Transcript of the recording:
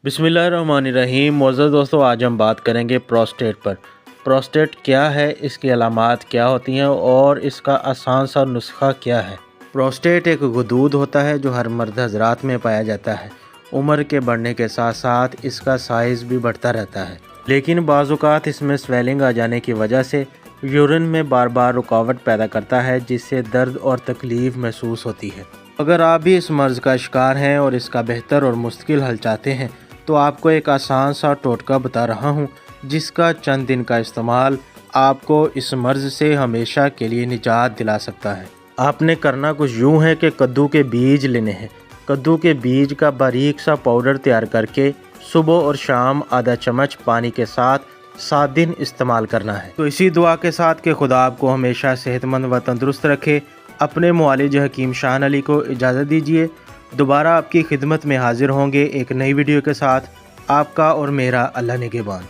बिस्मिल्लाहिर्रहमानिर्रहीम। मोअज़्ज़ज़ दोस्तों, आज हम बात करेंगे प्रोस्टेट पर। प्रोस्टेट क्या है, इसकी अलामात क्या होती हैं और इसका आसान सा नुस्खा क्या है। प्रोस्टेट एक गदूद होता है जो हर मर्द हज़रात में पाया जाता है। उम्र के बढ़ने के साथ साथ इसका साइज़ भी बढ़ता रहता है, लेकिन बाज़ औक़ात इसमें स्वेलिंग आ जाने की वजह से यूरिन में बार बार रुकावट पैदा करता है, जिससे दर्द और तकलीफ़ महसूस होती है। अगर आप भी इस मर्ज़ का शिकार हैं और इसका बेहतर और मुस्तकिल हल चाहते हैं तो आपको एक आसान सा टोटका बता रहा हूँ, जिसका चंद दिन का इस्तेमाल आपको इस मर्ज़ से हमेशा के लिए निजात दिला सकता है। आपने करना कुछ यूँ है कि कद्दू के बीज लेने हैं। कद्दू के बीज का बारीक सा पाउडर तैयार करके सुबह और शाम आधा चम्मच पानी के साथ 7 दिन इस्तेमाल करना है। तो इसी दुआ के साथ कि खुदा आपको हमेशा सेहतमंद व तंदुरुस्त रखे, अपने मुआलिज हकीम शान अली को इजाज़त दीजिए। दोबारा आपकी खिदमत में हाजिर होंगे एक नई वीडियो के साथ। आपका और मेरा अल्लाह निगहबान।